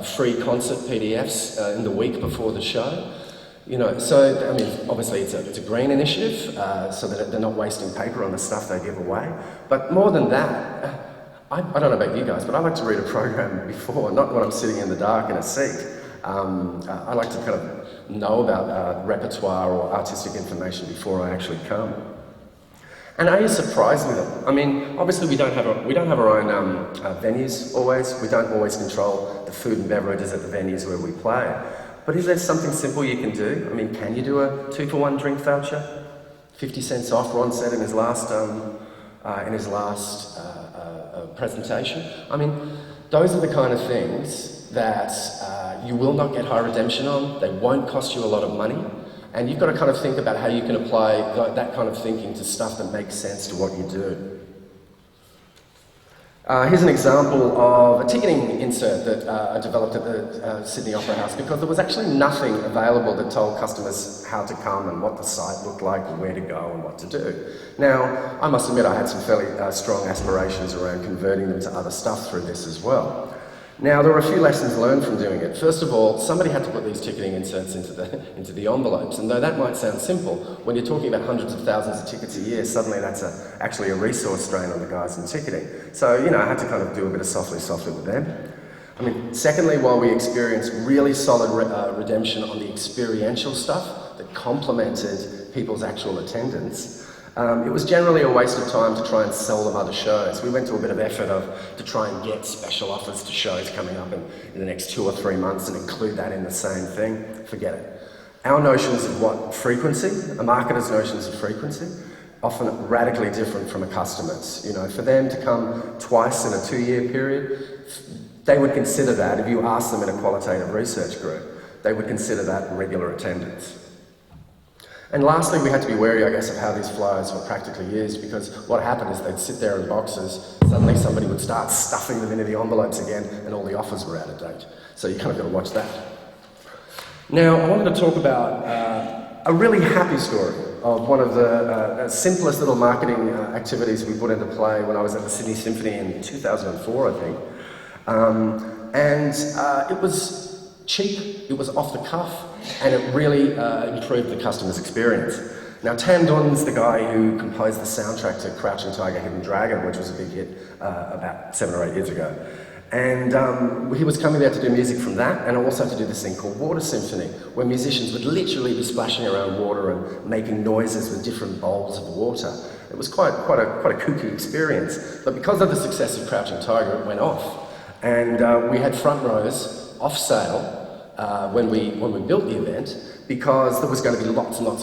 free concert PDFs in the week before the show. You know, so, I mean, obviously it's a green initiative, so that they're not wasting paper on the stuff they give away. But more than that, I don't know about you guys, but I like to read a program before, not when I'm sitting in the dark in a seat. I like to kind of know about repertoire or artistic information before I actually come. And are you surprised with it? I mean, obviously we don't have our own venues always. We don't always control the food and beverages at the venues where we play. But is there something simple you can do? I mean, can you do a 2-for-1 drink voucher? 50 cents off, Ron said in his last presentation. I mean, those are the kind of things that you will not get high redemption on. They won't cost you a lot of money. And you've got to kind of think about how you can apply that kind of thinking to stuff that makes sense to what you do. Here's an example of a ticketing insert that I developed at the Sydney Opera House, because there was actually nothing available that told customers how to come and what the site looked like and where to go and what to do. Now, I must admit I had some fairly strong aspirations around converting them to other stuff through this as well. Now, there were a few lessons learned from doing it. First of all, somebody had to put these ticketing inserts into the envelopes, and though that might sound simple, when you're talking about hundreds of thousands of tickets a year, suddenly that's actually a resource strain on the guys in ticketing. So, you know, I had to kind of do a bit of softly with them. I mean, secondly, while we experienced really solid redemption on the experiential stuff that complemented people's actual attendance, it was generally a waste of time to try and sell them other shows. We went to a bit of effort to try and get special offers to shows coming up in the next 2 or 3 months and include that in the same thing. Forget it. Our notions of what frequency, a marketer's notions of frequency, often radically different from a customer's. You know, for them to come twice in a 2-year period, they would consider that, if you ask them in a qualitative research group, they would consider that regular attendance. And lastly, we had to be wary, I guess, of how these flyers were practically used, because what happened is they'd sit there in boxes, suddenly somebody would start stuffing them into the envelopes again, and all the offers were out of date. So you kind of got to watch that. Now, I wanted to talk about a really happy story of one of the simplest little marketing activities we put into play when I was at the Sydney Symphony in 2004, I think. It was cheap, it was off the cuff, and it really improved the customer's experience. Now, Tan Dun's the guy who composed the soundtrack to Crouching Tiger, Hidden Dragon, which was a big hit about 7 or 8 years ago. And he was coming there to do music from that, and also to do this thing called Water Symphony, where musicians would literally be splashing around water and making noises with different bowls of water. It was quite a kooky experience. But because of the success of Crouching Tiger, it went off. And we had front rows off sale when we built the event, because there was going to be lots and lots